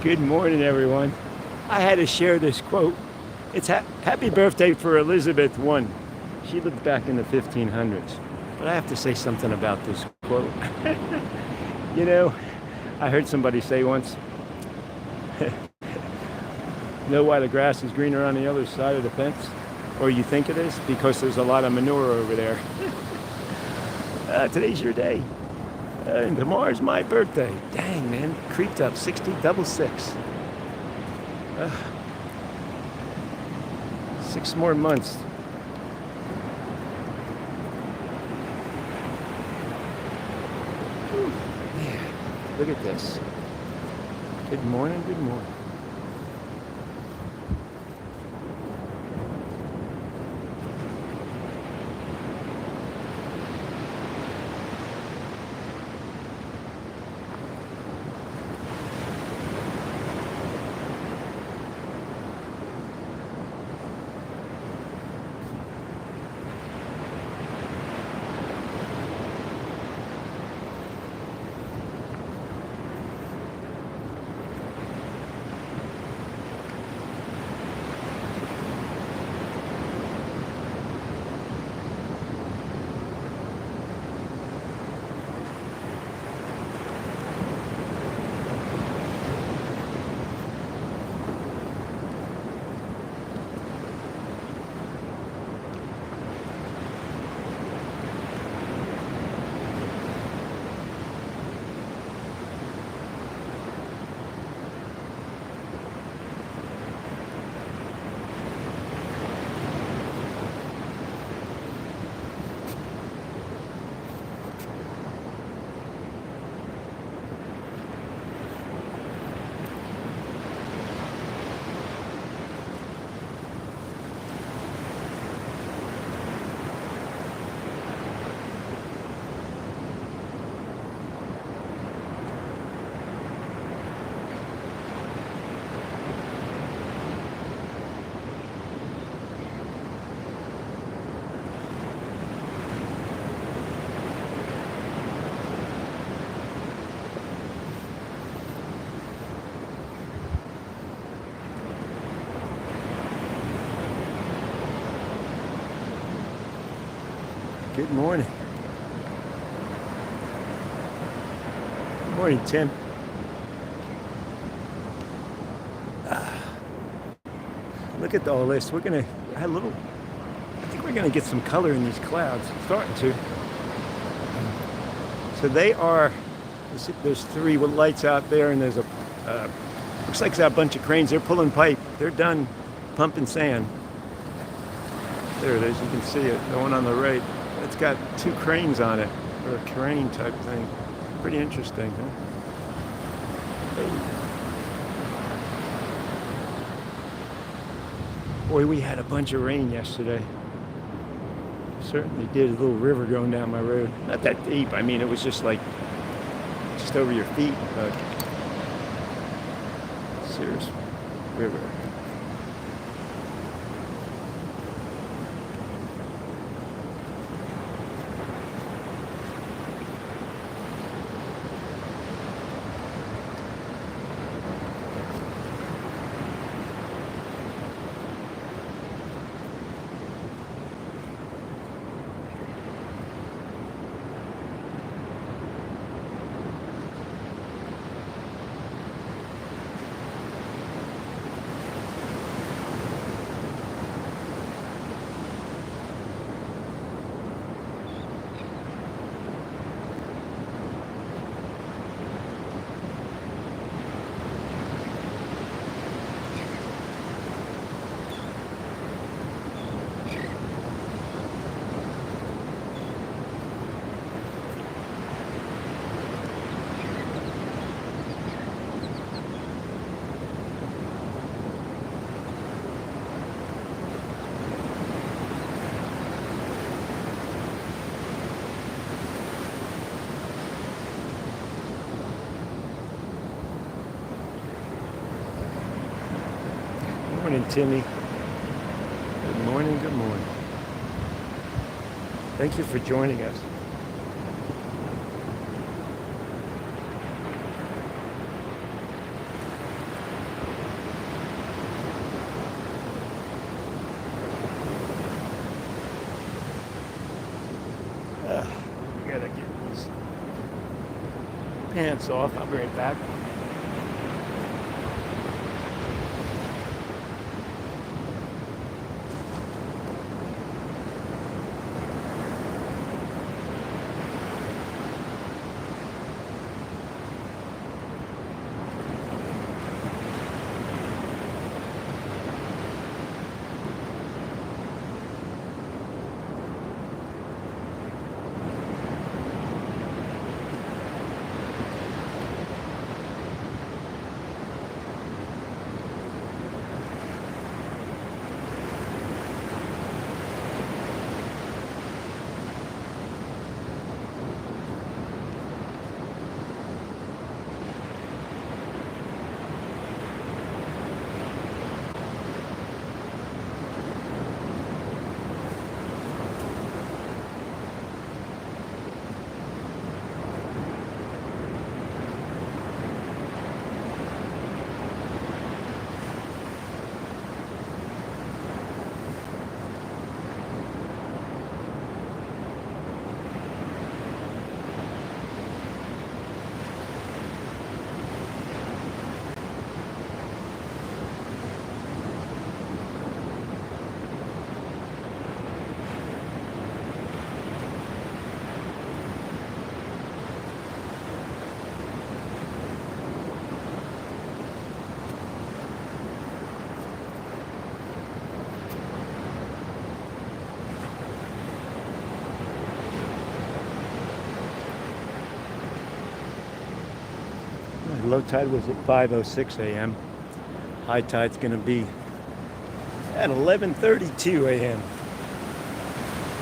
Good morning, everyone. I had to share this quote. It's happy birthday for Elizabeth I. She lived back in the 1500s. But I have to say something about this quote. You know, I heard somebody say once, know why the grass is greener on the other side of the fence? Or you think it is? Because there's a lot of manure over there. Today's your day. And tomorrow's my birthday. Dang, man. Creeped up. 60, double six. 6 more months. Whew, man, look at this. Good morning, good morning. Good morning. Good morning, Tim. Look at all this. We're gonna I think we're gonna get some color in these clouds. Starting to. So they are. There's 3 lights out there, and there's a looks like there's a bunch of cranes. They're pulling pipe. They're done pumping sand. There it is. You can see it. The one on the right. It's got 2 cranes on it, or a crane type thing. Pretty interesting, huh? Hey. Boy, we had a bunch of rain yesterday. Certainly did. A little river going down my road. Not that deep. I mean, it was just over your feet, but serious river. Morning, Timmy. Good morning, good morning. Thank you for joining us. lights off. I'll be right back. Low tide was at 5:06 a.m. High tide's going to be at 11:32 a.m.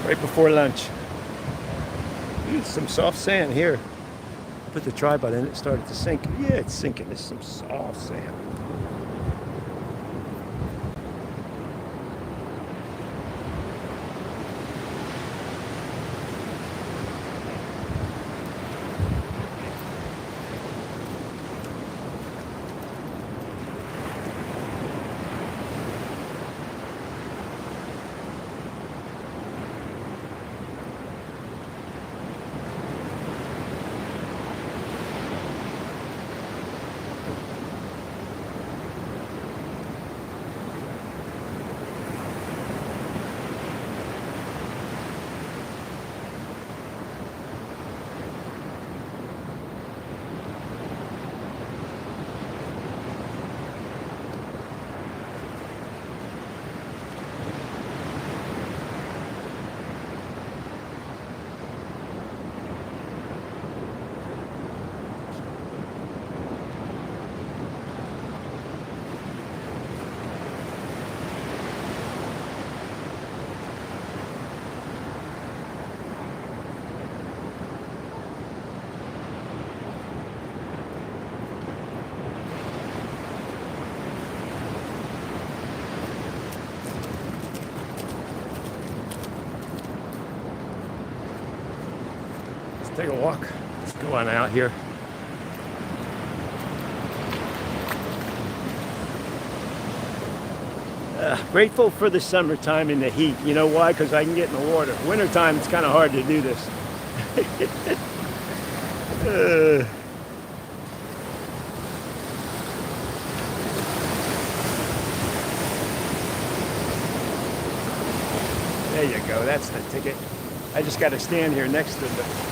right before lunch. Some soft sand here. Put the tripod in, it started to sink. Yeah, it's sinking. There's some soft sand. Take a walk. Let's go on out here. Grateful for the summertime and the heat. You know why? Because I can get in the water. Wintertime, it's kind of hard to do this. There you go. That's the ticket. I just got to stand here next to the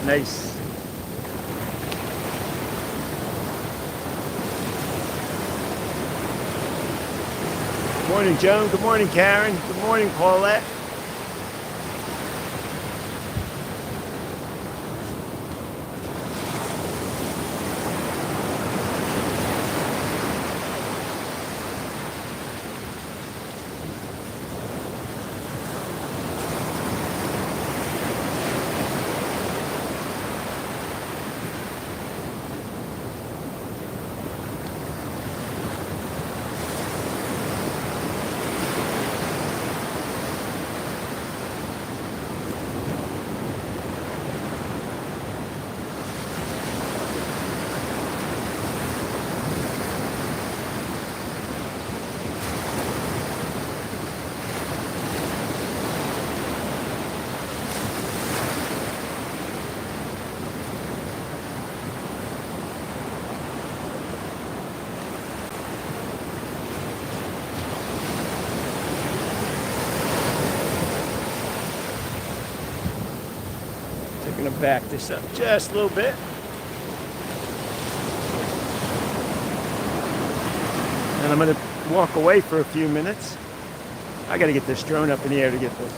nice. Morning, Joan. Good morning, Karen. Good morning, Paulette. Going to back this up just a little bit. And I'm going to walk away for a few minutes. I got to get this drone up in the air to get this.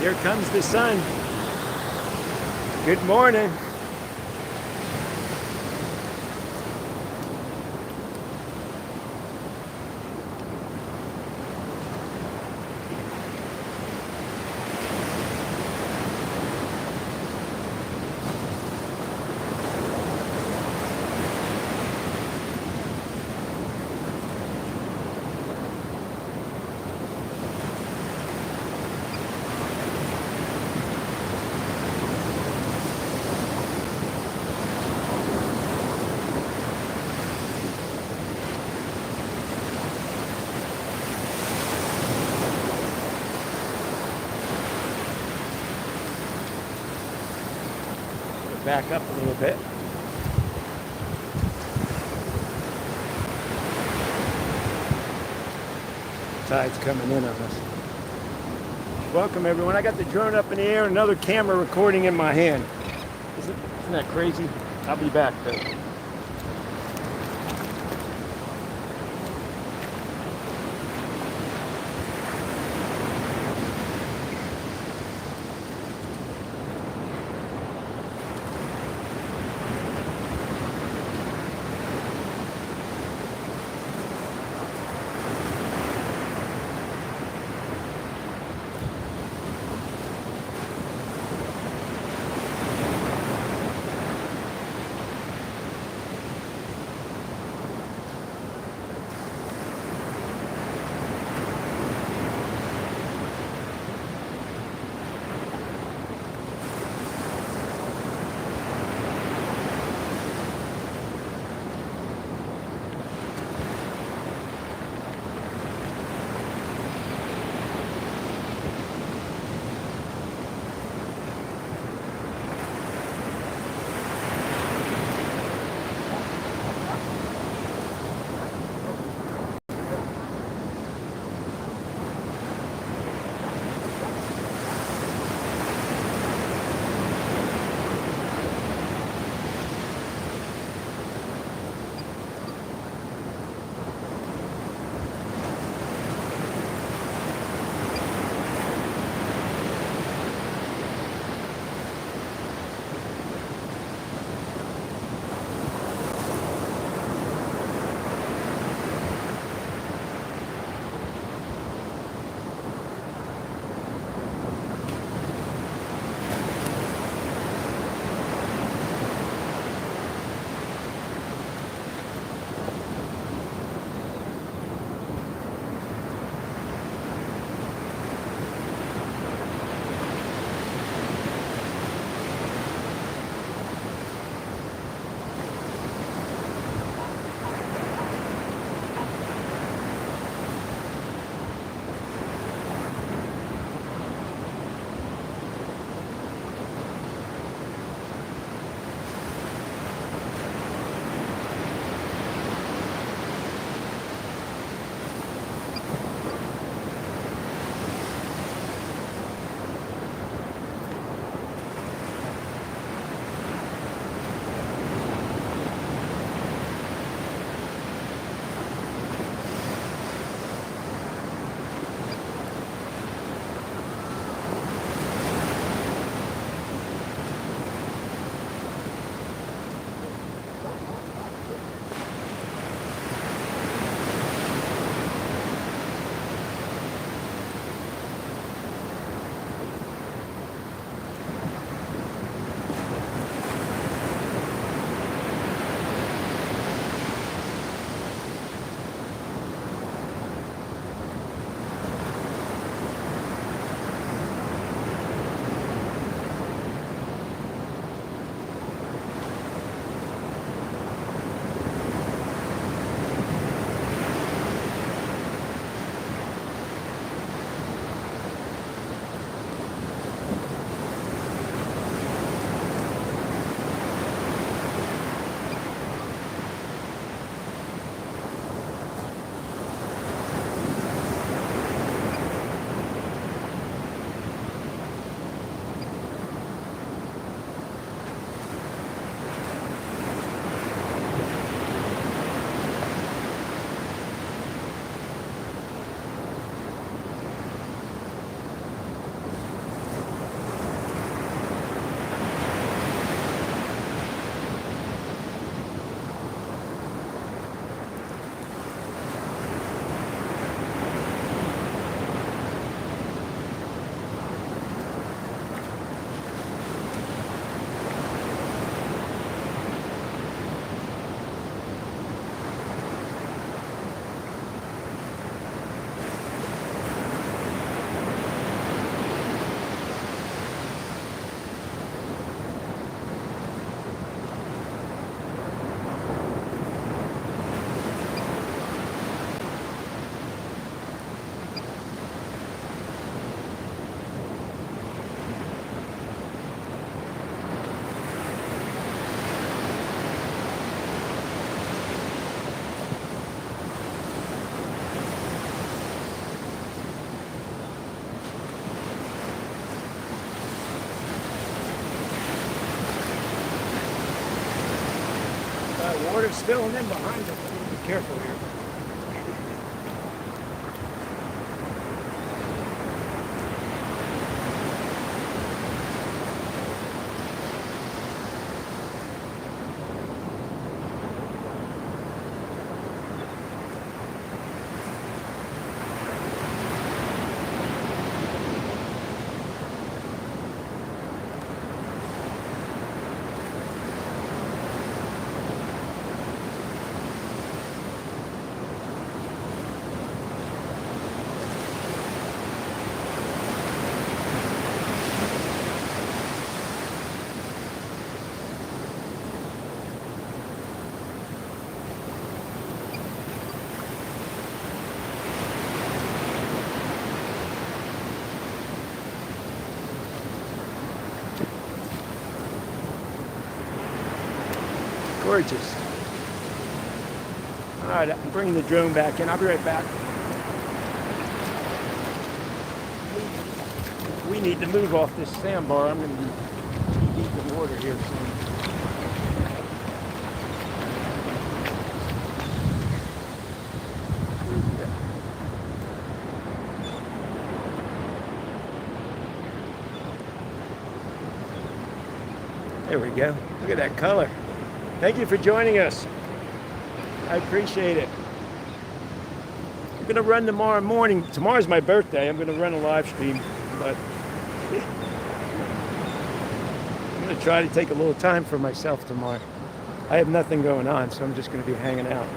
Here comes the sun. Good morning. Back up a little bit. Tide's coming in on us. Welcome everyone. I got the drone up in the air, another camera recording in my hand. Isn't that crazy? I'll be back though. water's spilling in behind us. Be careful here. Gorgeous. All right, I'm bringing the drone back in. I'll be right back. We need to move off this sandbar. I'm going to be deep in water here soon. There we go. Look at that color. Thank you for joining us. I appreciate it. I'm going to run tomorrow morning. Tomorrow's my birthday. I'm going to run a live stream, but I'm going to try to take a little time for myself tomorrow. I have nothing going on, so I'm just going to be hanging out.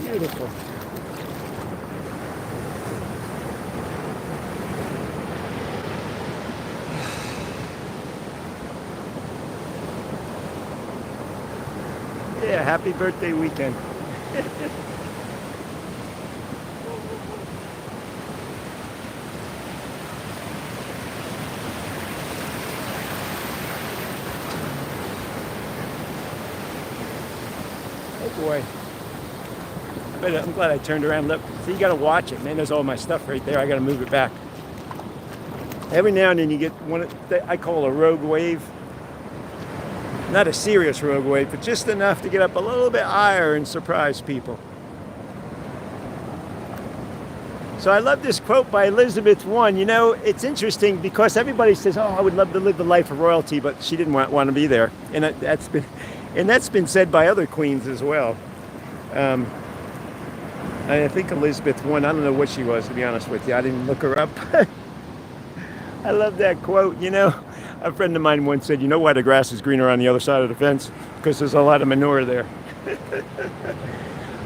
Beautiful. Yeah, happy birthday weekend. Oh boy. I'm glad I turned around. Look, see, you got to watch it, man. There's all my stuff right there. I got to move it back. Every now and then you get one that I call a rogue wave. Not a serious rogue wave, but just enough to get up a little bit higher and surprise people. So I love this quote by Elizabeth I. You know, it's interesting because everybody says, "Oh, I would love to live the life of royalty," but she didn't want to be there, and that's been said by other queens as well. I think Elizabeth I don't know what she was, to be honest with you. I didn't look her up. I love that quote. You know, a friend of mine once said, "You know why the grass is greener on the other side of the fence? Because there's a lot of manure there."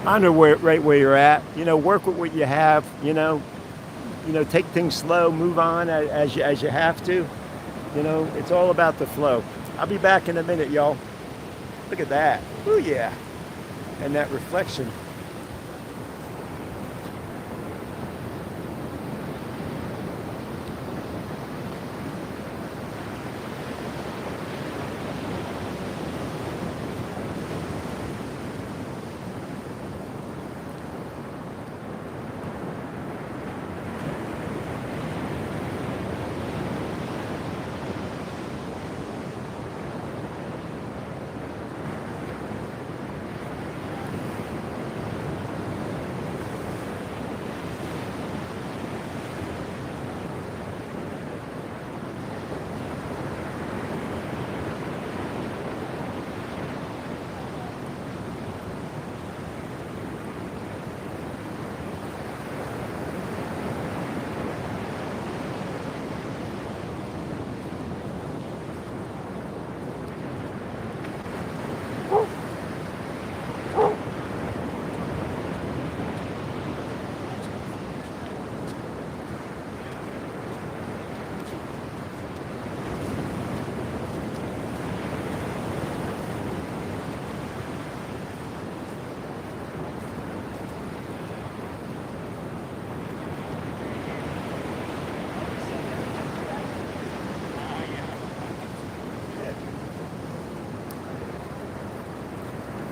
Honor right where you're at. You know, work with what you have. You know, take things slow, move on as you have to. You know, it's all about the flow. I'll be back in a minute, y'all. Look at that. Oh yeah, and that reflection.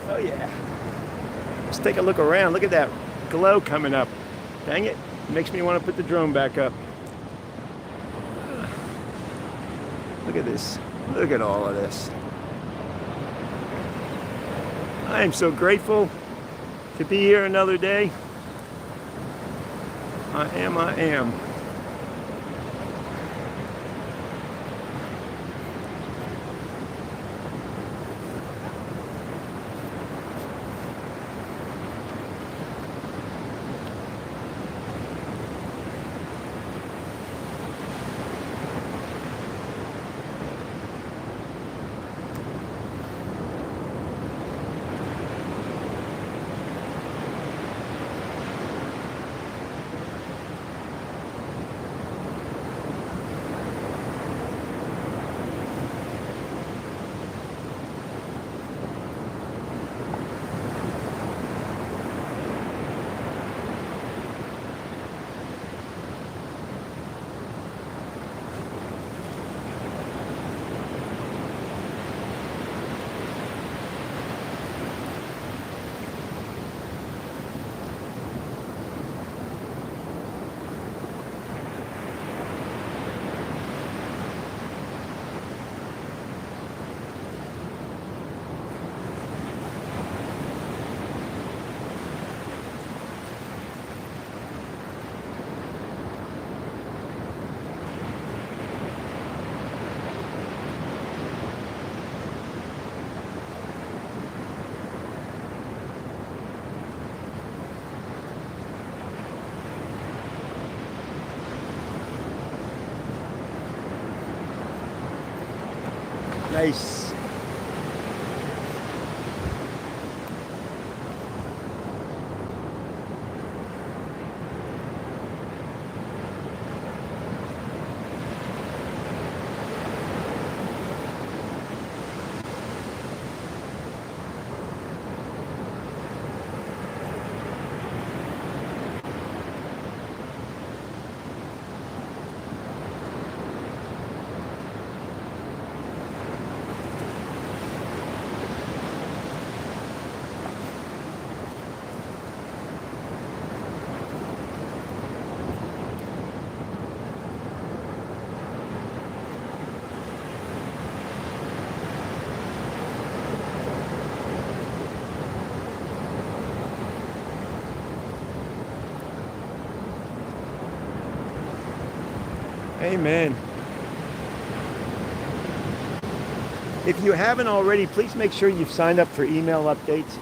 Oh yeah. Let's take a look around. Look at that glow coming up. Dang it. Makes me want to put the drone back up. Look at this. Look at all of this. I am so grateful to be here another day. I am. Nice. Amen. If you haven't already, please make sure you've signed up for email updates.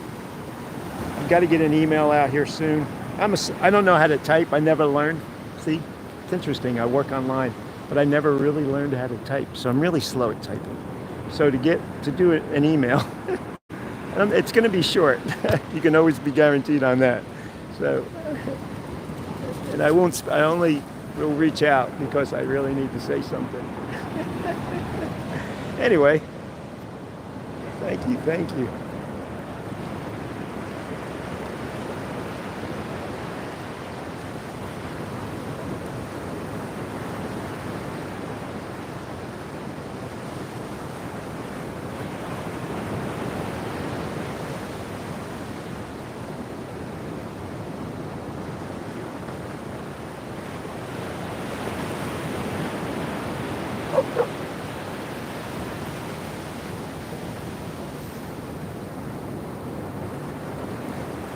I've got to get an email out here soon. I don't know how to type. I never learned. See, it's interesting. I work online, but I never really learned how to type. So I'm really slow at typing. So to do an email, it's going to be short. You can always be guaranteed on that. So, and I only will reach out because I really need to say something. Anyway, thank you.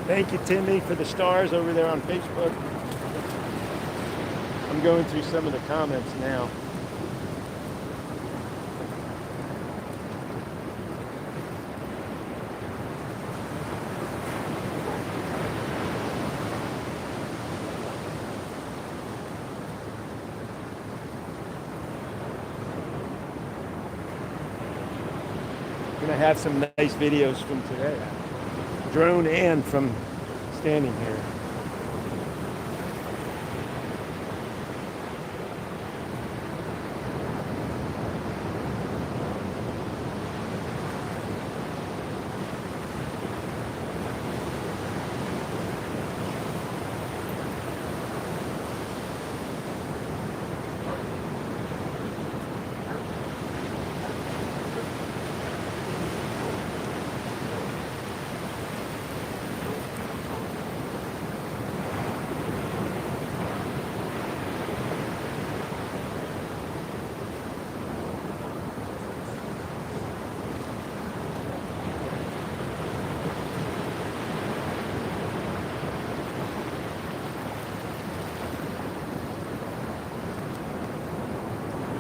Thank you, Timmy, for the stars over there on Facebook. I'm going through some of the comments now. I'm going to have some nice videos from today. Drone and from standing here.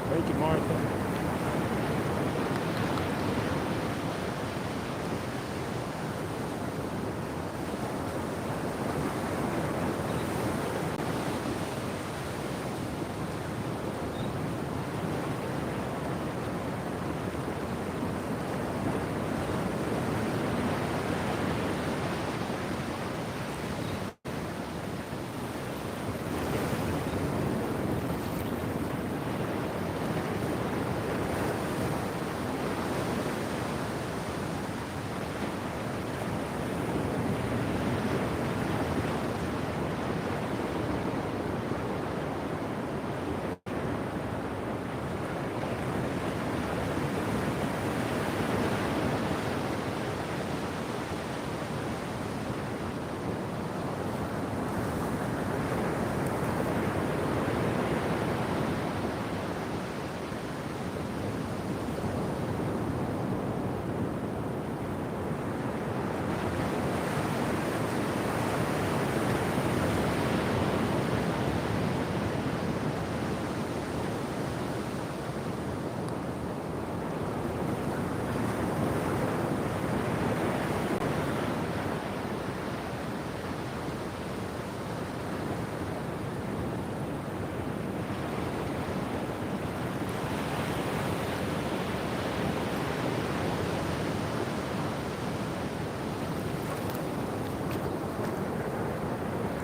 Thank you, Martha.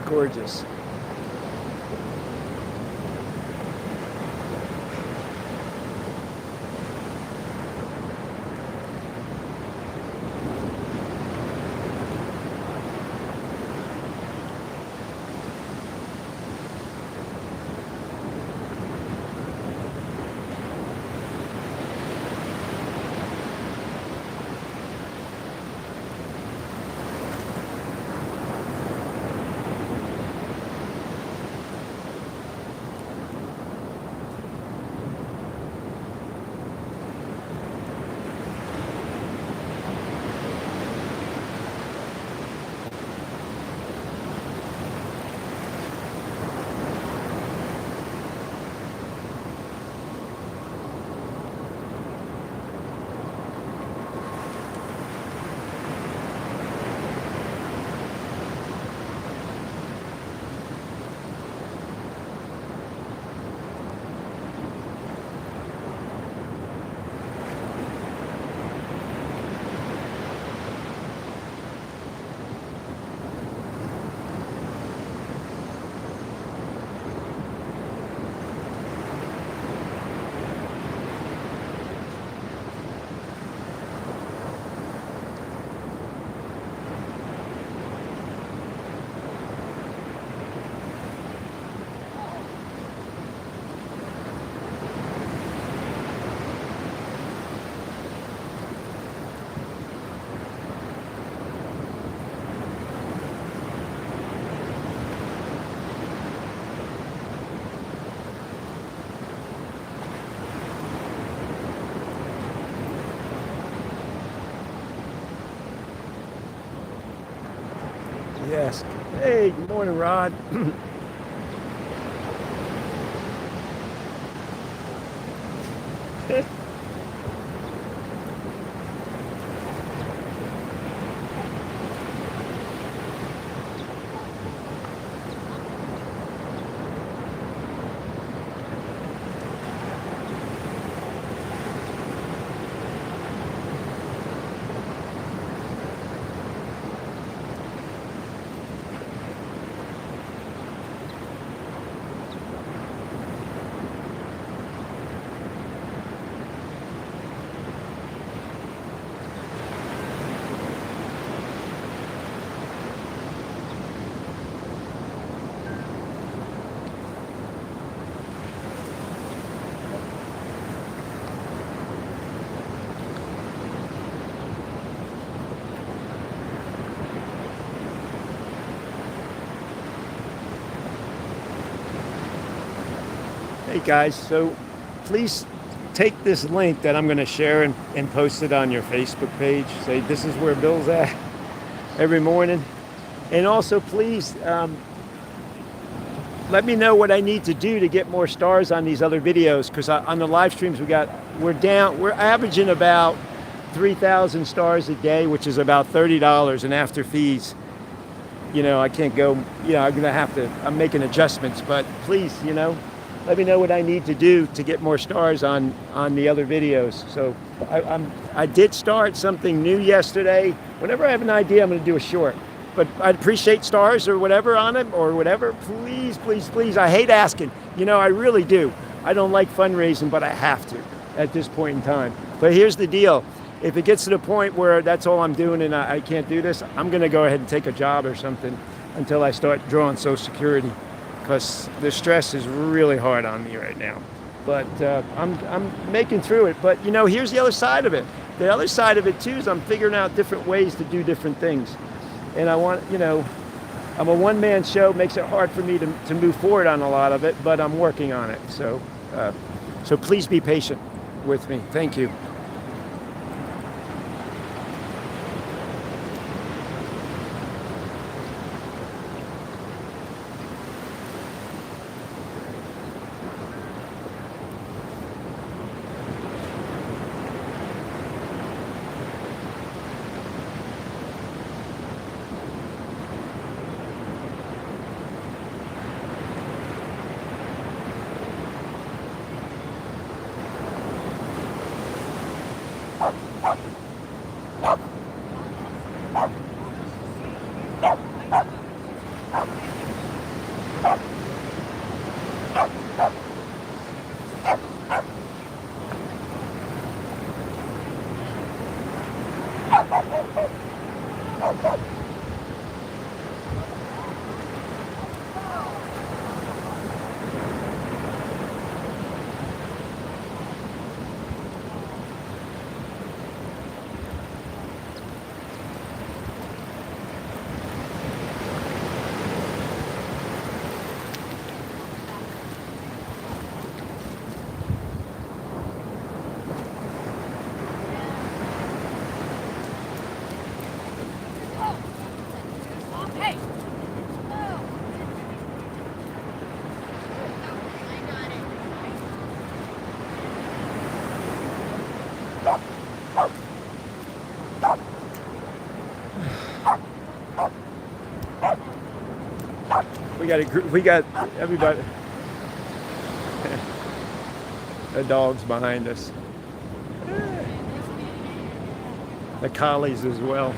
Gorgeous. Yes. Hey, good morning, Rod. Hey guys, so please take this link that I'm going to share and post it on your Facebook page. Say this is where Bill's at every morning. And also please let me know what I need to do to get more stars on these other videos, because on the live streams we're averaging about 3,000 stars a day, which is about $30, and after fees, I can't go, I'm making adjustments, but please, let me know what I need to do to get more stars on the other videos. So I did start something new yesterday. Whenever I have an idea, I'm going to do a short. But I'd appreciate stars or whatever on it or whatever. Please, please, please. I hate asking. I really do. I don't like fundraising, but I have to at this point in time. But here's the deal. If it gets to the point where that's all I'm doing and I can't do this, I'm going to go ahead and take a job or something until I start drawing Social Security, because the stress is really hard on me right now. But I'm making through it. But, here's the other side of it. The other side of it, too, is I'm figuring out different ways to do different things. And I want, I'm a one-man show. Makes it hard for me to move forward on a lot of it, but I'm working on it. So please be patient with me. Thank you. We got everybody. The dog's behind us. The collies as well.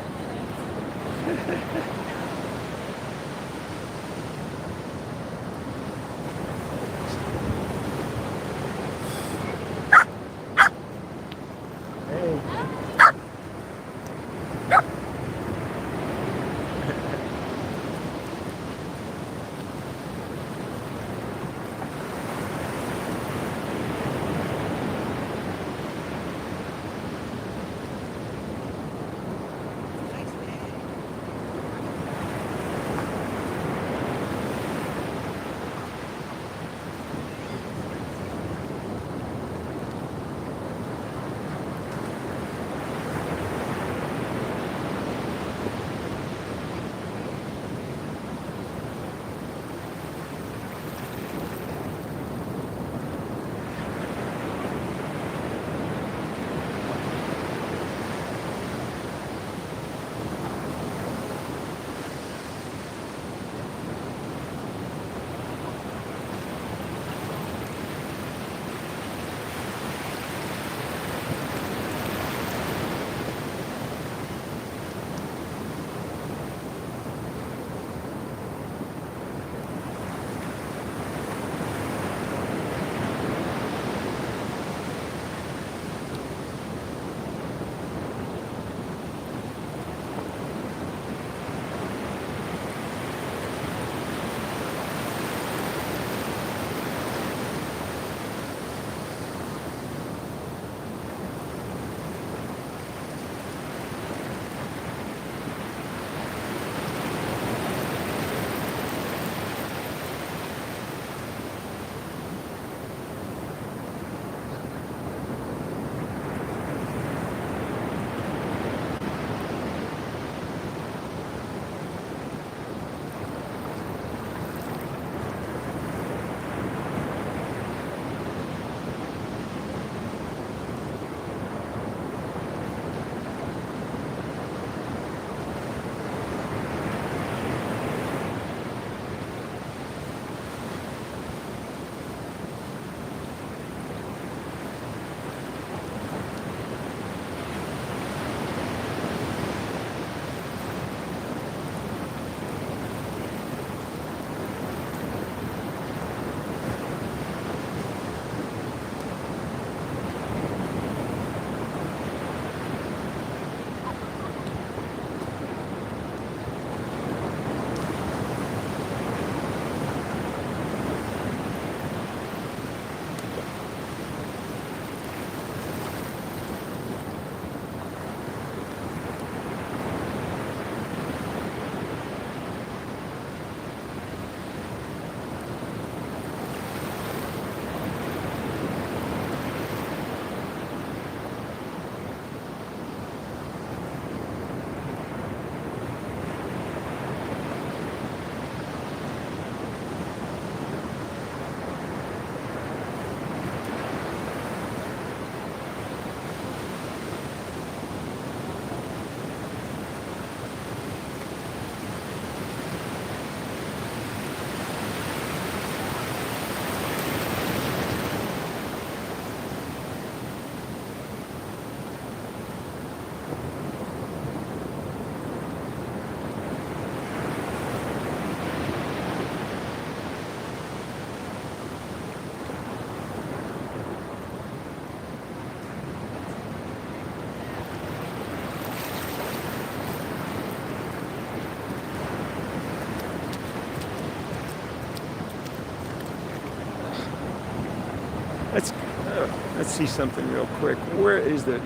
Let's see something real quick. Where is the...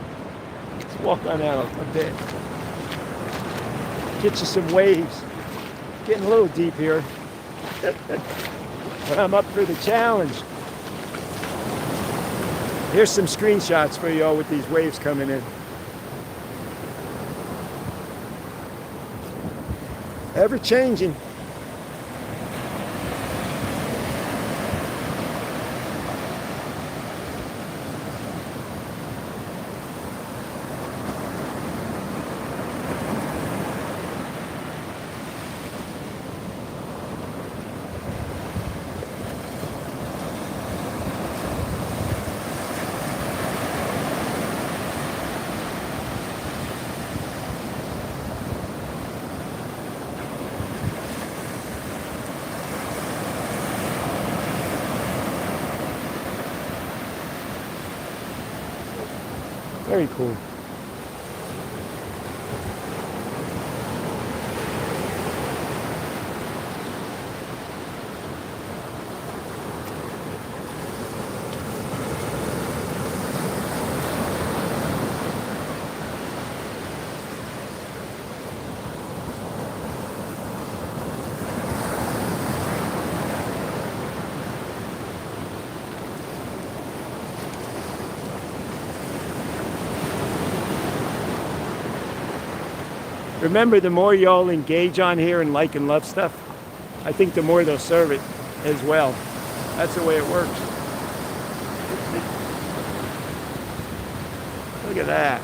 Let's walk on out a bit. Get you some waves. Getting a little deep here. But I'm up for the challenge. Here's some screenshots for y'all with these waves coming in. Ever changing. Very cool. Remember, the more y'all engage on here and like and love stuff, I think the more they'll serve it as well. That's the way it works. Look at that.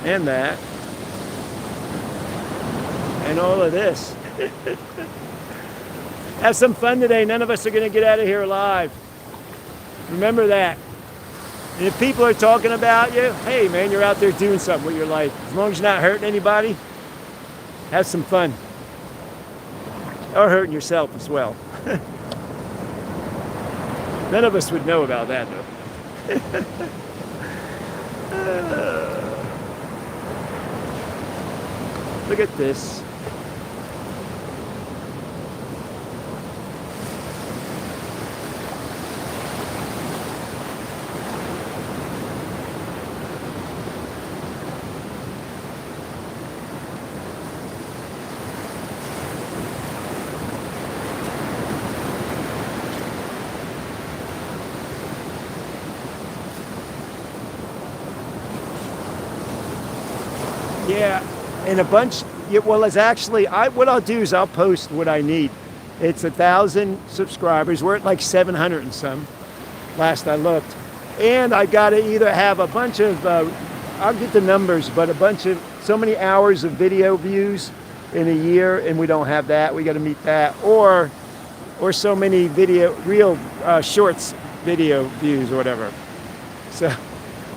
And that. And all of this. Have some fun today. None of us are going to get out of here alive. Remember that. And if people are talking about you, hey man, you're out there doing something with your life. As long as you're not hurting anybody, have some fun. Or hurting yourself as well. None of us would know about that though. Look at this. Yeah, and a bunch. Yeah, well, it's actually, what I'll do is I'll post what I need. It's 1,000 subscribers. We're at like 700 and some, last I looked. And I got to either have a bunch of, I'll get the numbers, but a bunch of, so many hours of video views in a year, and we don't have that. We got to meet that. Or so many real shorts video views or whatever. So,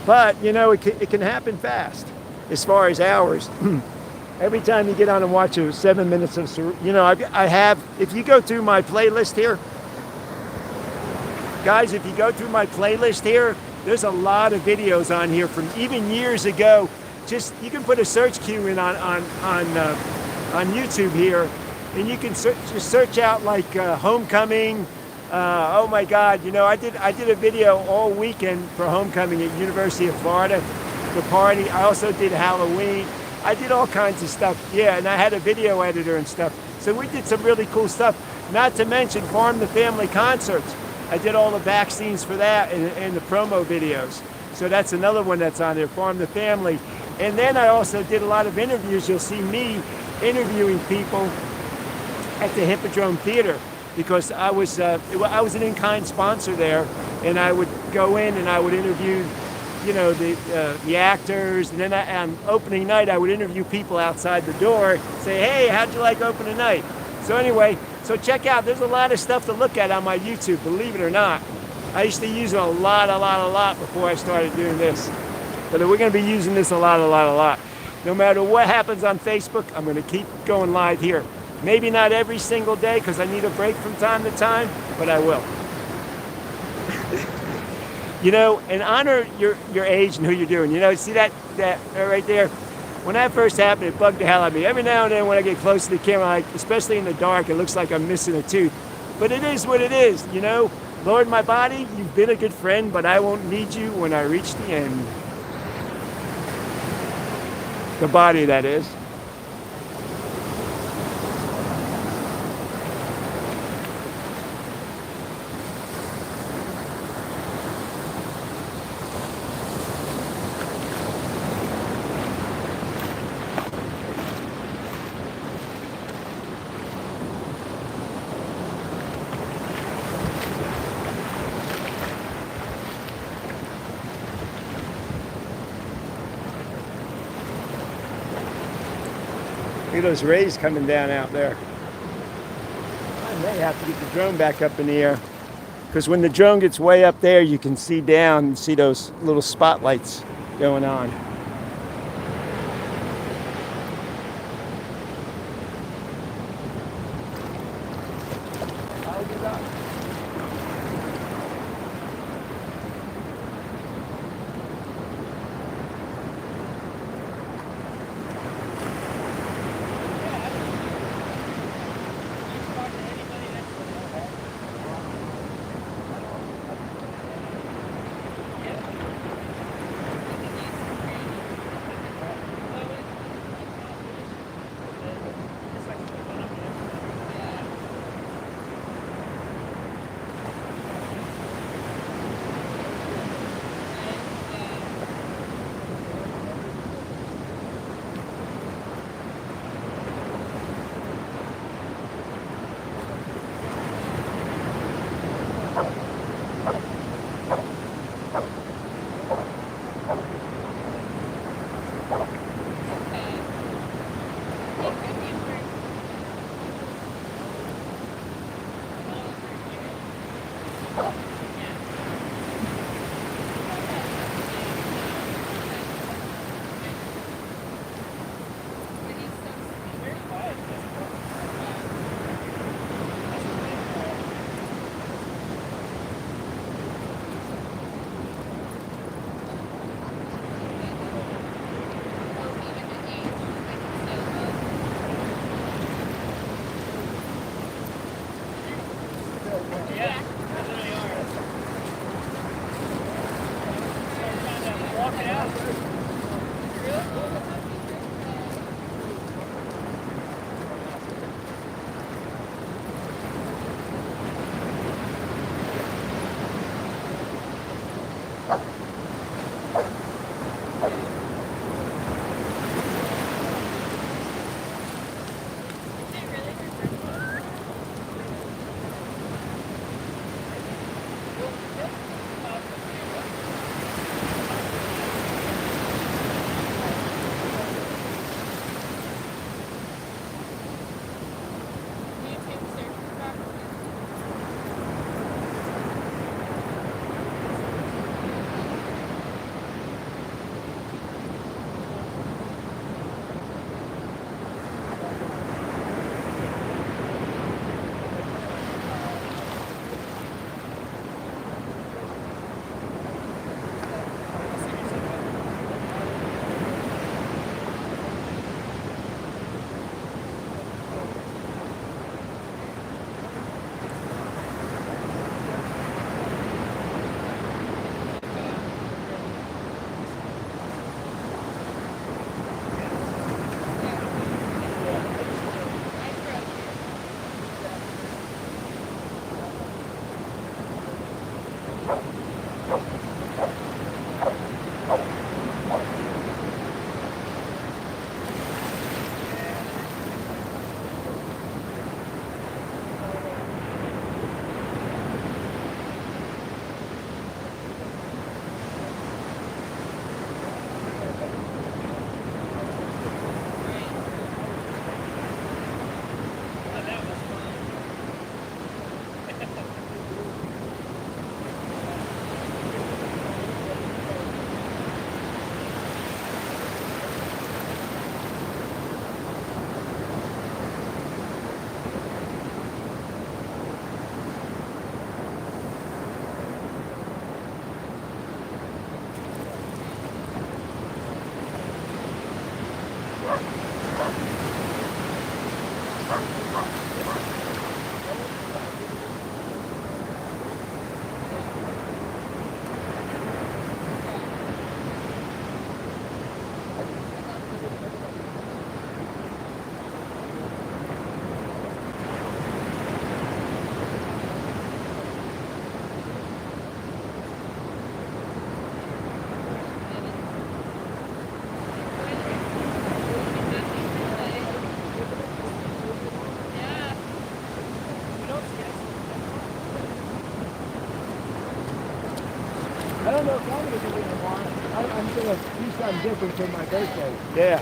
but, you know, it can happen fast. As far as hours, every time you get on and watch 7 minutes of, you know, I have, if you go through my playlist here, guys, if you go through my playlist here, there's a lot of videos on here from even years ago. Just, you can put a search queue in on YouTube here, and you can just search out like homecoming. Oh my God, you know, I did a video all weekend for homecoming at University of Florida. The party. I also did Halloween. I did all kinds of stuff. Yeah, and I had a video editor and stuff. So we did some really cool stuff. Not to mention Farm the Family concerts. I did all the back scenes for that and the promo videos. So that's another one that's on there, Farm the Family. And then I also did a lot of interviews. You'll see me interviewing people at the Hippodrome Theater because I was an in-kind sponsor there, and I would go in and I would interview, you know, the actors, and then on opening night I would interview people outside the door, say, hey, how'd you like opening night? So anyway, so check out, there's a lot of stuff to look at on my YouTube, believe it or not. I used to use it a lot before I started doing this. But we're going to be using this a lot. No matter what happens on Facebook, I'm going to keep going live here. Maybe not every single day because I need a break from time to time, but I will. You know, and honor your age and who you're doing. You know, see that right there? When that first happened, it bugged the hell out of me. Every now and then when I get close to the camera, like, especially in the dark, it looks like I'm missing a tooth. But it is what it is, you know? Lord, my body, you've been a good friend, but I won't need you when I reach the end. The body, that is. Look at those rays coming down out there. I may have to get the drone back up in the air, because when the drone gets way up there, you can see down and see those little spotlights going on. I don't know if I'm going to do it tomorrow. I'm going to do something different for my birthday. Yeah.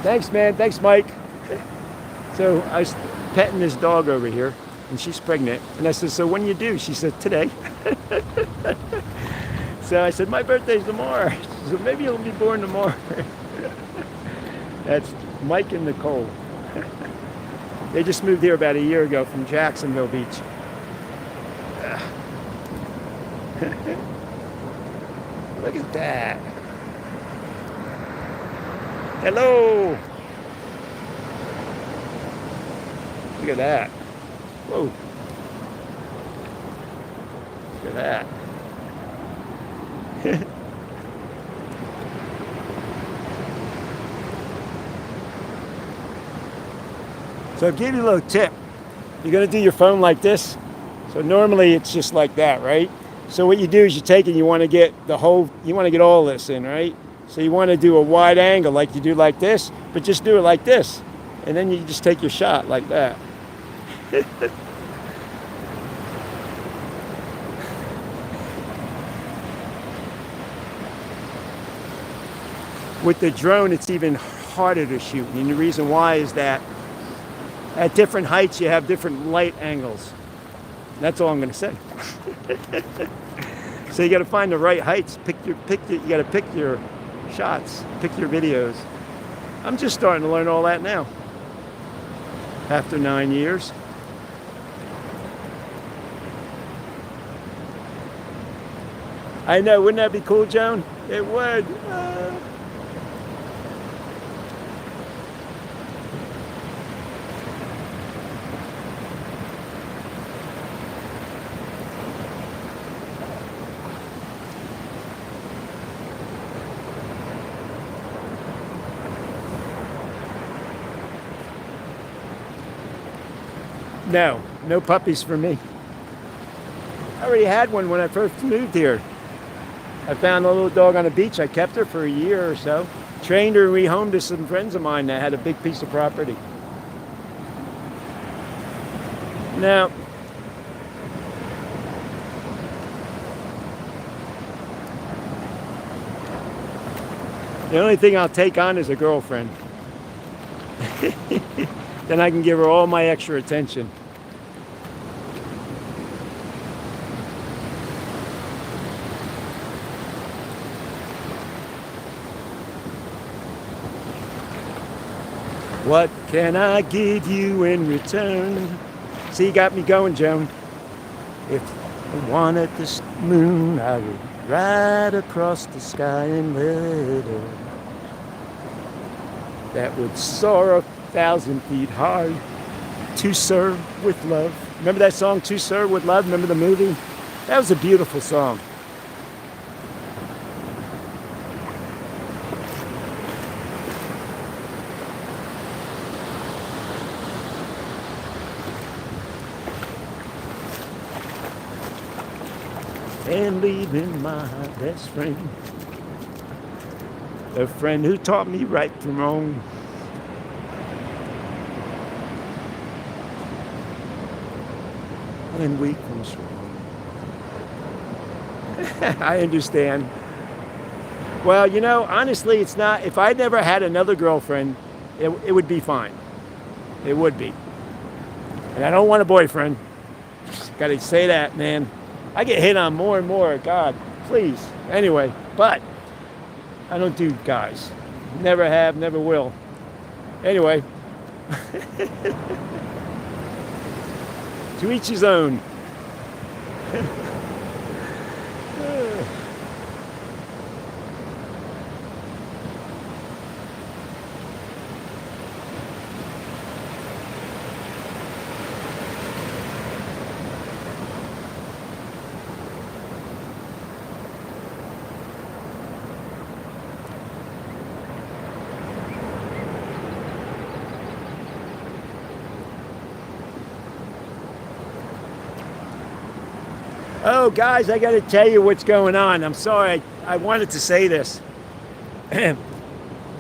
Thanks, man. Thanks, Mike. So I was petting this dog over here, and she's pregnant. And I said, so when you do? She said, today. So I said, my birthday's tomorrow. She said, maybe you'll be born tomorrow. That's Mike and Nicole. They just moved here about a year ago from Jacksonville Beach. Look at that. Hello. Look at that. Whoa. Look at that. So I'll give you a little tip. You're going to do your phone like this. So normally it's just like that, right? So what you do is you take it and you want to get all this in, right? So you want to do a wide angle like you do like this, but just do it like this. And then you just take your shot like that. With the drone, it's even harder to shoot. And the reason why is that at different heights, you have different light angles. That's all I'm going to say. So you got to find the right heights. You got to pick your shots, pick your videos. I'm just starting to learn all that now. After 9 years. I know, wouldn't that be cool, Joan? It would. No, no puppies for me. I already had one when I first moved here. I found a little dog on the beach. I kept her for a year or so. Trained her and rehomed to some friends of mine that had a big piece of property. Now, the only thing I'll take on is a girlfriend. Then I can give her all my extra attention. What can I give you in return? See, you got me going, Joan. If I wanted this moon, I would ride across the sky and let her. That would soar 1,000 feet high. To serve with love. Remember that song, To Serve with Love? Remember the movie? That was a beautiful song. And leaving my best friend, a friend who taught me right from wrong. And weak and strong. I understand. Well, you know, honestly, it's not. If I never had another girlfriend, it would be fine. It would be. And I don't want a boyfriend. Got to say that, man. I get hit on more and more. God, please. Anyway, but I don't do guys. Never have, never will. Anyway. To each his own. Oh, guys, I got to tell you what's going on. I'm sorry. I wanted to say this.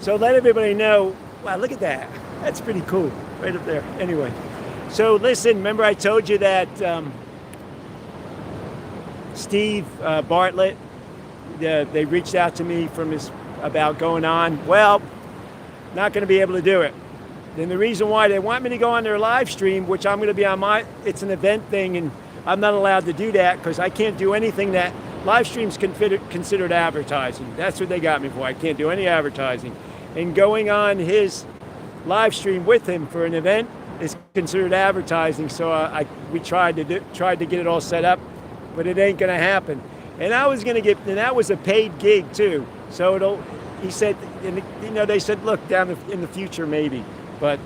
So let everybody know. Wow, look at that. That's pretty cool. Right up there. Anyway. So listen, remember I told you that Steve Bartlett, they reached out to me about going on. Well, not going to be able to do it. And the reason why they want me to go on their live stream, which I'm going to be on it's an event thing, and I'm not allowed to do that because I can't do anything that live streams considered advertising. That's what they got me for. I can't do any advertising. And going on his live stream with him for an event is considered advertising. So we tried to get it all set up, but it ain't going to happen. And I was going to and that was a paid gig too. So he said, they said, look, down in the future maybe. But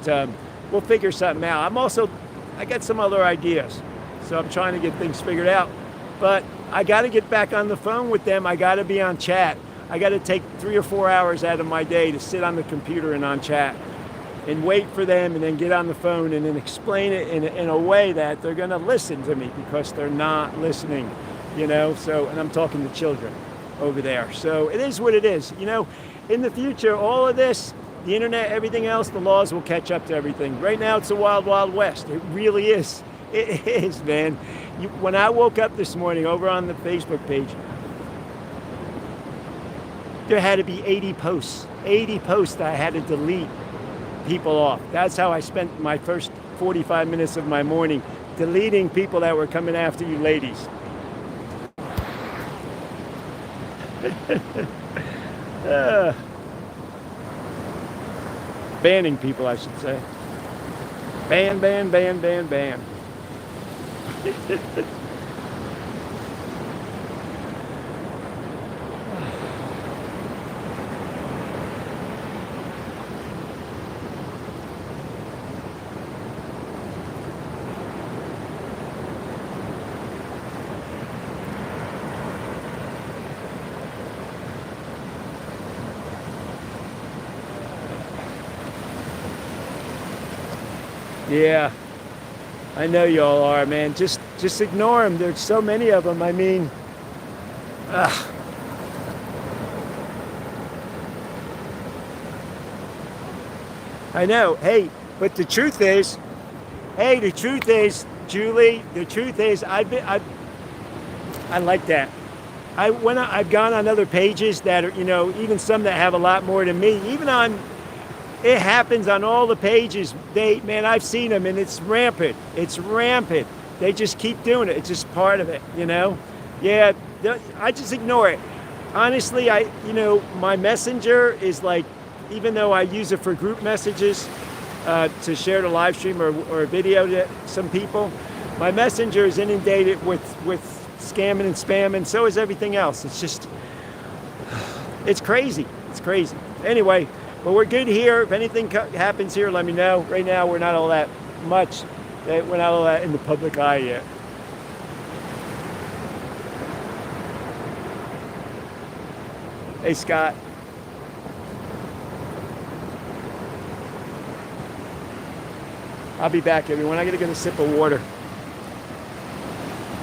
we'll figure something out. I got some other ideas. So I'm trying to get things figured out. But I got to get back on the phone with them. I got to be on chat. I got to take 3 or 4 hours out of my day to sit on the computer and on chat and wait for them and then get on the phone and then explain it in a way that they're going to listen to me because they're not listening, So, and I'm talking to children over there. So it is what it is. In the future, all of this, the internet, everything else, the laws will catch up to everything. Right now, it's a wild, wild west. It really is. It is, man. When I woke up this morning over on the Facebook page, there had to be 80 posts that I had to delete people off. That's how I spent my first 45 minutes of my morning, deleting people that were coming after you ladies. Banning people, I should say. Ban, ban, ban, ban, ban. Yeah, I know y'all are, man. Just ignore them. There's so many of them. I mean, I know. Hey, but the truth is, Julie, the truth is, I like that. I've gone on other pages that are, even some that have a lot more than me, it happens on all the pages. I've seen them and it's rampant. It's rampant. They just keep doing it. It's just part of it, Yeah, I just ignore it. Honestly, my messenger is like, even though I use it for group messages to share the live stream or a video to some people, my messenger is inundated with scamming and spamming. So is everything else. It's crazy. It's crazy. Anyway. But we're good here. If anything happens here, let me know. Right now, we're not all that much. We're not all that in the public eye yet. Hey, Scott. I'll be back, everyone. I gotta get a sip of water.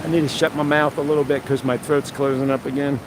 I need to shut my mouth a little bit because my throat's closing up again.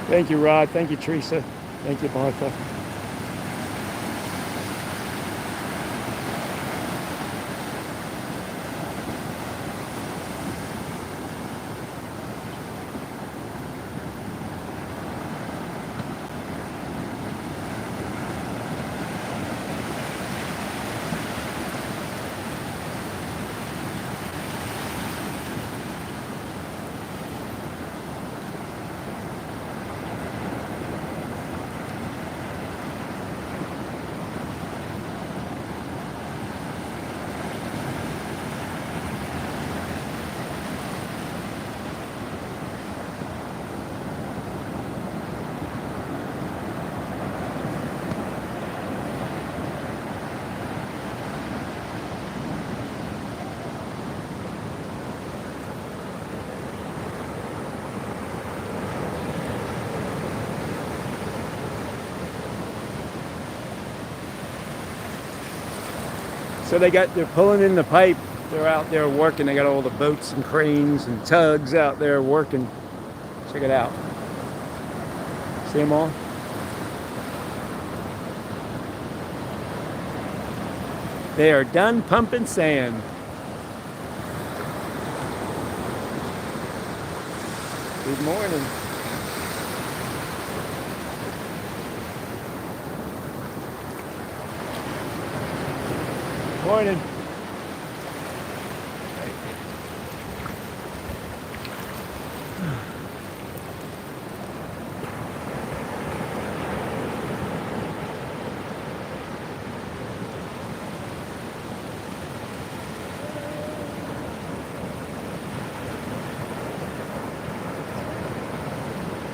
Thank you, Rod. Thank you, Teresa. Thank you, Martha. So they're pulling in the pipe. They're out there working. They got all the boats and cranes and tugs out there working. Check it out. See them all? They are done pumping sand. Good morning. Morning.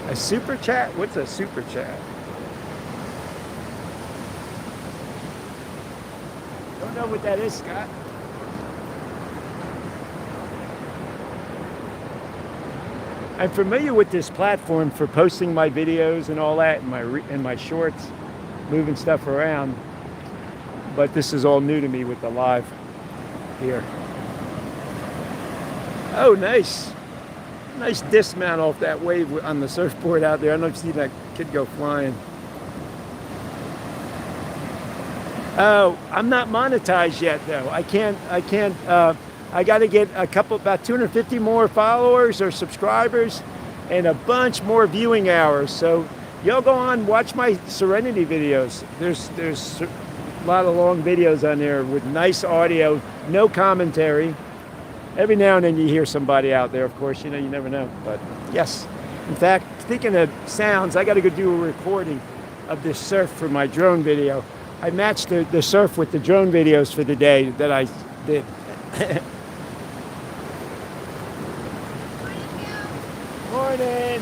A super chat? What's a super chat? Don't know what that is, Scott. I'm familiar with this platform for posting my videos and all that, and my shorts, moving stuff around. But this is all new to me with the live here. Oh, nice. Nice dismount off that wave on the surfboard out there. I don't know if you see that kid go flying. Oh, I'm not monetized yet though. I got to get about 250 more followers or subscribers and a bunch more viewing hours. So y'all go on, watch my Serenity videos. There's a lot of long videos on there with nice audio, no commentary. Every now and then you hear somebody out there, of course, you never know. But yes, in fact, speaking of sounds, I got to go do a recording of this surf for my drone video. I matched the surf with the drone videos for the day that I did. Morning.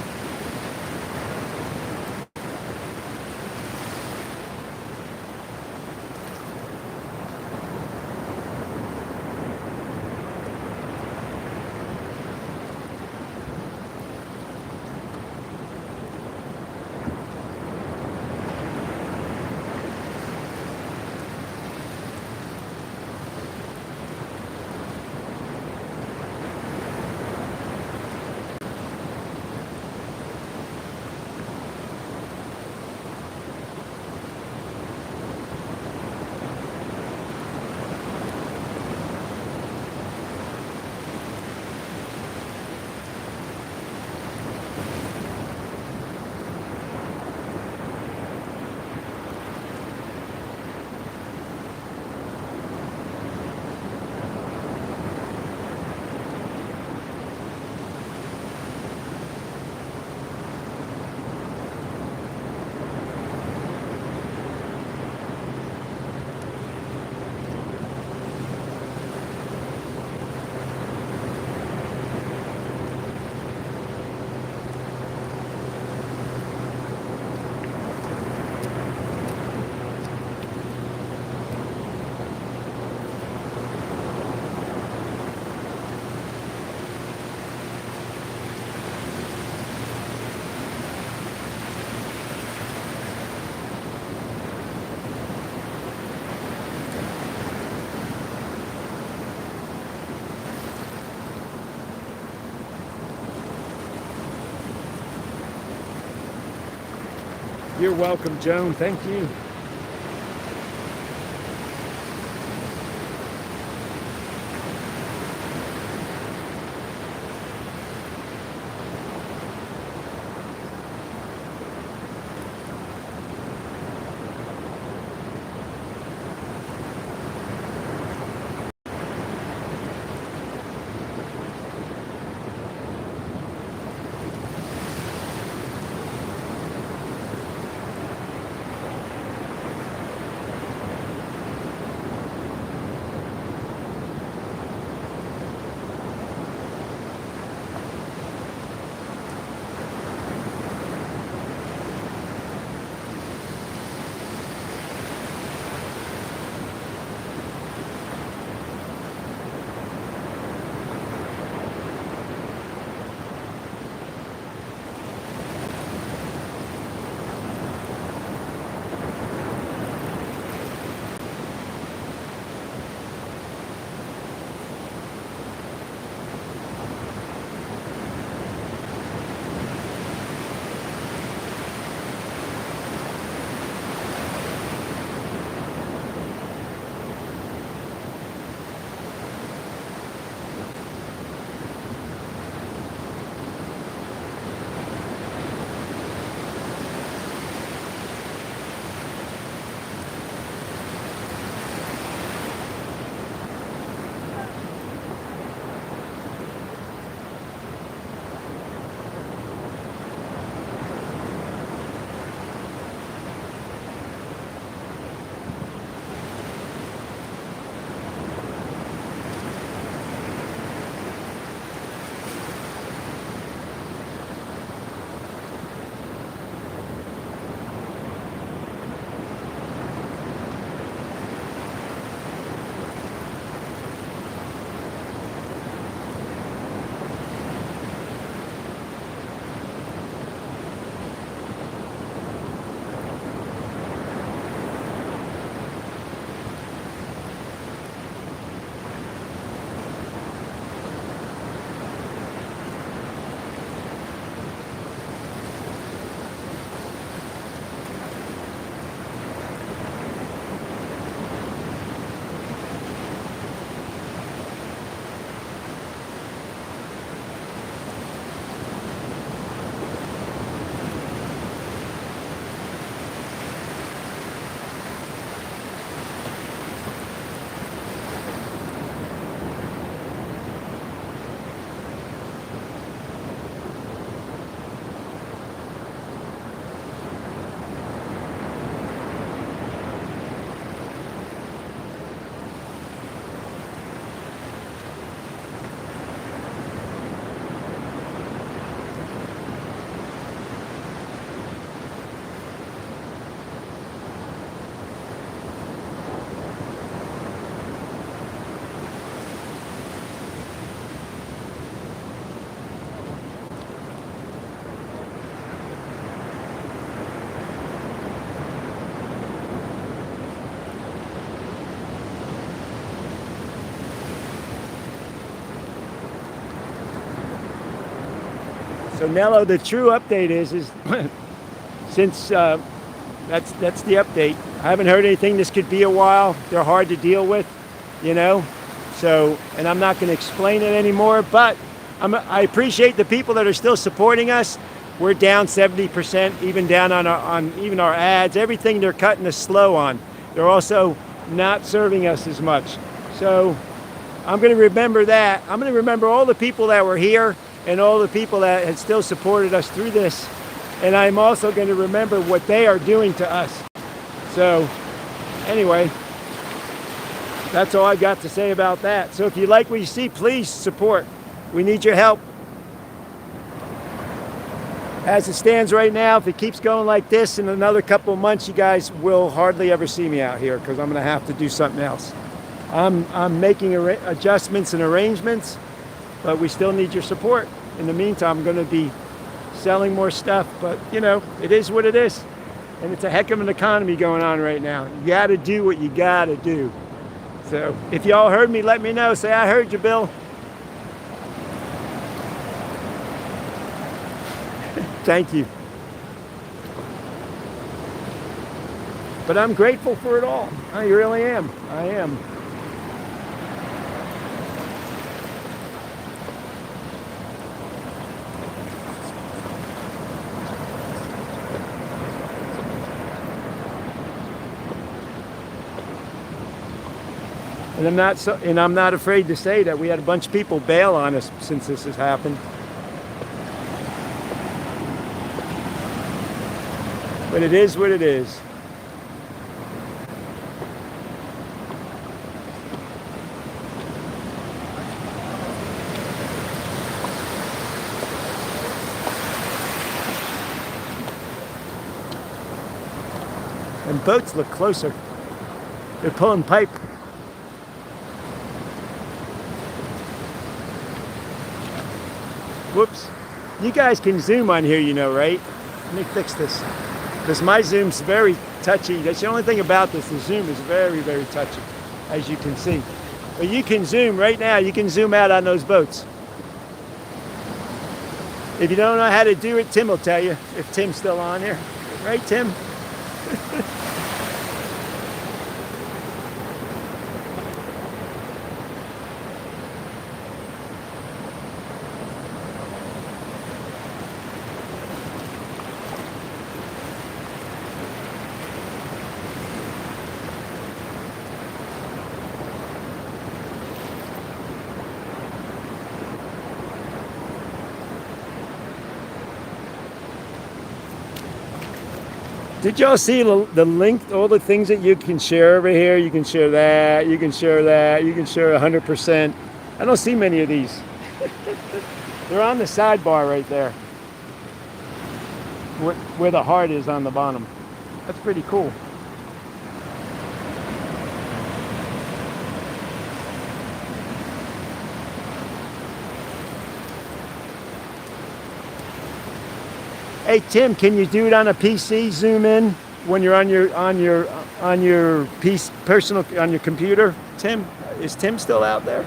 You're welcome, Joan. Thank you. So Nello, the true update is since that's the update. I haven't heard anything. This could be a while. They're hard to deal with, you know. So, and I'm not going to explain it anymore. But I appreciate the people that are still supporting us. We're down 70%, even down on even our ads. Everything they're cutting us slow on. They're also not serving us as much. So I'm going to remember that. I'm going to remember all the people that were here and all the people that had still supported us through this. And I'm also going to remember what they are doing to us. So anyway, that's all I've got to say about that. So if you like what you see, please support. We need your help. As it stands right now, if it keeps going like this in another couple of months, you guys will hardly ever see me out here because I'm going to have to do something else. I'm making adjustments and arrangements, but we still need your support. In the meantime, I'm going to be selling more stuff, but you know, it is what it is. And it's a heck of an economy going on right now. You got to do what you got to do. So if y'all heard me, let me know. Say, I heard you, Bill. Thank you. But I'm grateful for it all. I really am. I am. And I'm not afraid to say that we had a bunch of people bail on us since this has happened. But it is what it is. And boats look closer. They're pulling pipe. Whoops. You guys can zoom on here, you know, right? Let me fix this. Because my zoom's very touchy. That's the only thing about this. The zoom is very, very touchy, as you can see. But you can zoom right now. You can zoom out on those boats. If you don't know how to do it, Tim will tell you. If Tim's still on here. Right, Tim? Did y'all see the link, all the things that you can share over here? You can share that, you can share that, you can share 100%. I don't see many of these. They're on the sidebar right there, where the heart is on the bottom. That's pretty cool. Hey Tim, can you do it on a PC? Zoom in when you're on your personal on your computer. Tim, is Tim still out there?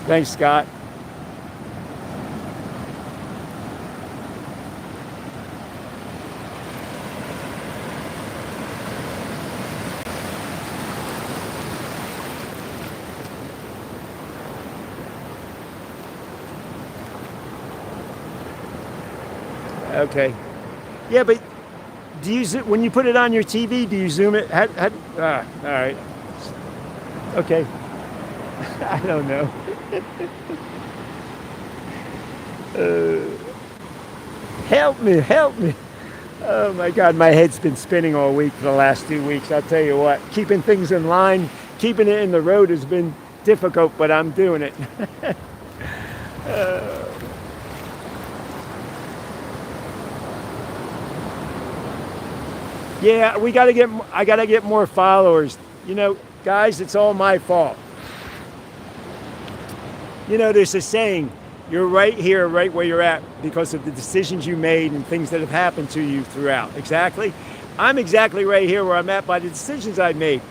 Thanks, Scott. Okay. Yeah, but do you when you put it on your TV? Do you zoom it? All right. Okay. I don't know. Help me! Help me! Oh my God, my head's been spinning all week for the last 2 weeks. I'll tell you what, keeping things in line, keeping it in the road has been difficult, but I'm doing it. Yeah, I gotta get more followers. You know, guys, it's all my fault. You know, there's a saying, you're right here, right where you're at because of the decisions you made and things that have happened to you throughout. Exactly. I'm exactly right here where I'm at by the decisions I made.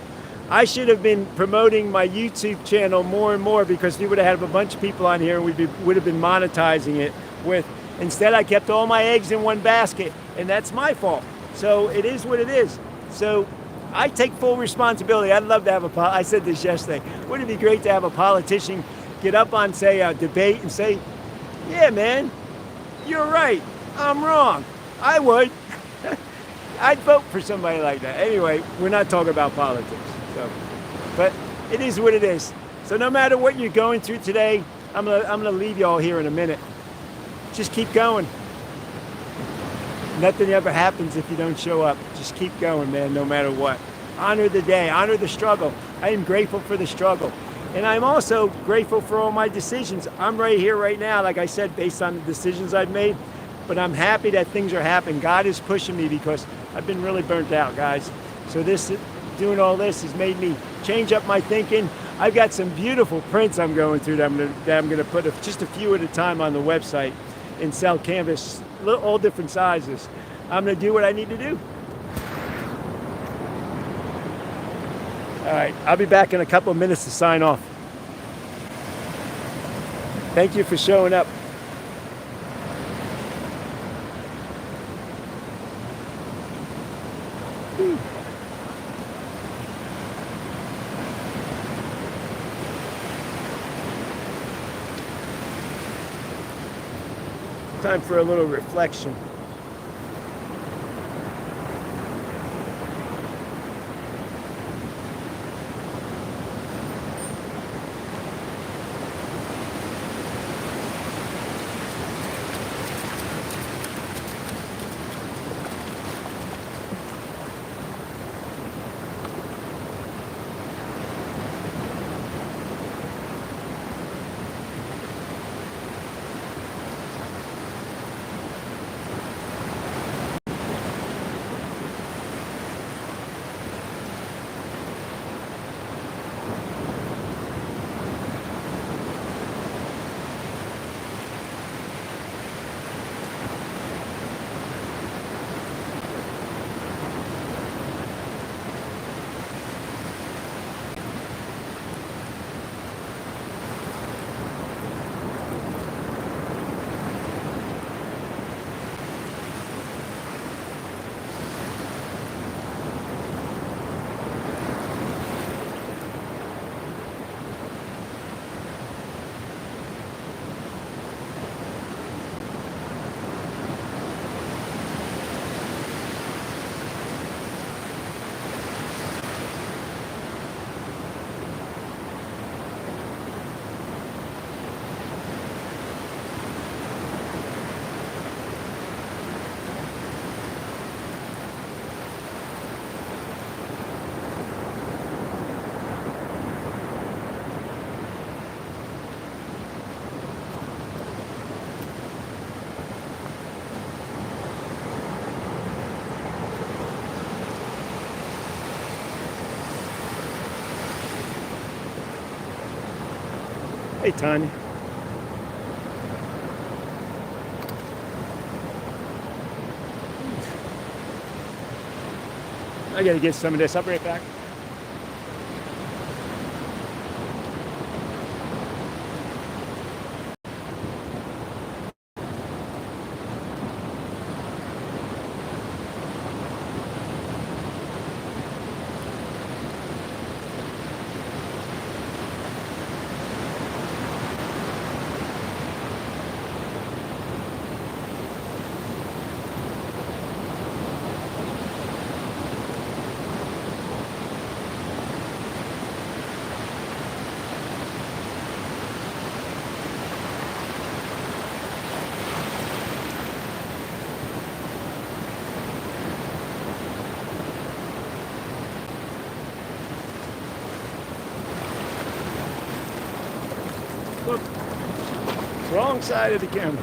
I should have been promoting my YouTube channel more and more because we would have had a bunch of people on here and would have been monetizing it with. Instead, I kept all my eggs in one basket, and that's my fault. So it is what it is. So I take full responsibility. I'd love to have I said this yesterday. Wouldn't it be great to have a politician get up on, say, a debate and say, yeah, man, you're right. I'm wrong. I would. I'd vote for somebody like that. Anyway, we're not talking about politics. So, but it is what it is. So no matter what you're going through today, I'm gonna leave you all here in a minute. Just keep going. Nothing ever happens if you don't show up. Just keep going, man, no matter what. Honor the day, honor the struggle. I am grateful for the struggle. And I'm also grateful for all my decisions. I'm right here, right now, like I said, based on the decisions I've made. But I'm happy that things are happening. God is pushing me because I've been really burnt out, guys. So doing all this has made me change up my thinking. I've got some beautiful prints I'm going through that I'm gonna put just a few at a time on the website and sell canvas, all different sizes. I'm gonna do what I need to do. All right, I'll be back in a couple of minutes to sign off. Thank you for showing up. Time for a little reflection. Hey, Tanya. I gotta get some of this. I'll bring it back. Look, wrong side of the camera.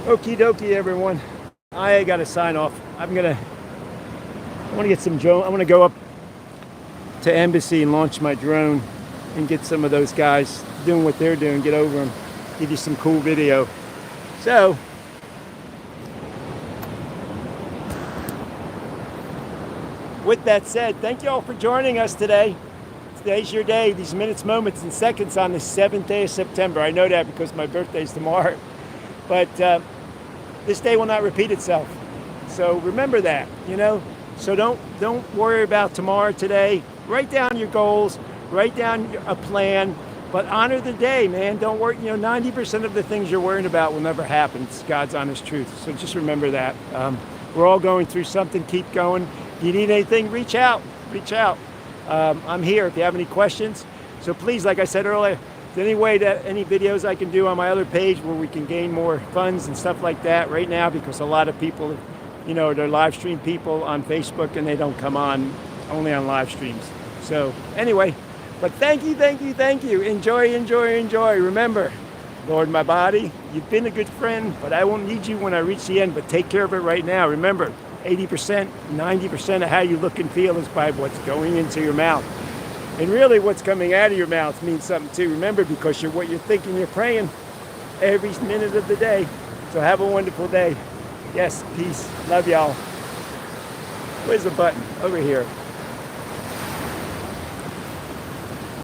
Okie dokie, everyone. I gotta sign off. I want to get some drone. I want to go up to embassy and launch my drone and get some of those guys doing what they're doing, get over them, give you some cool video. So with that said, thank you all for joining us today. Today's your day, these minutes, moments, and seconds on the 7th day of September. I know that because my birthday's tomorrow. But this day will not repeat itself. So remember that, you know. So don't worry about tomorrow, today. Write down your goals, write down a plan, but honor the day, man. Don't worry, 90% of the things you're worrying about will never happen. It's God's honest truth. So just remember that. We're all going through something. Keep going. If you need anything, reach out. I'm here if you have any questions. So please, like I said earlier, if there's any videos I can do on my other page where we can gain more funds and stuff like that right now, because a lot of people, they're live stream people on Facebook and they don't come on, only on live streams. So anyway, but thank you. Enjoy. Remember, Lord, my body, you've been a good friend, but I won't need you when I reach the end, but take care of it right now. Remember, 80%, 90% of how you look and feel is by what's going into your mouth. And really what's coming out of your mouth means something too. Remember, because what you're thinking, you're praying every minute of the day. So have a wonderful day. Yes, peace. Love y'all. Where's the button? Over here.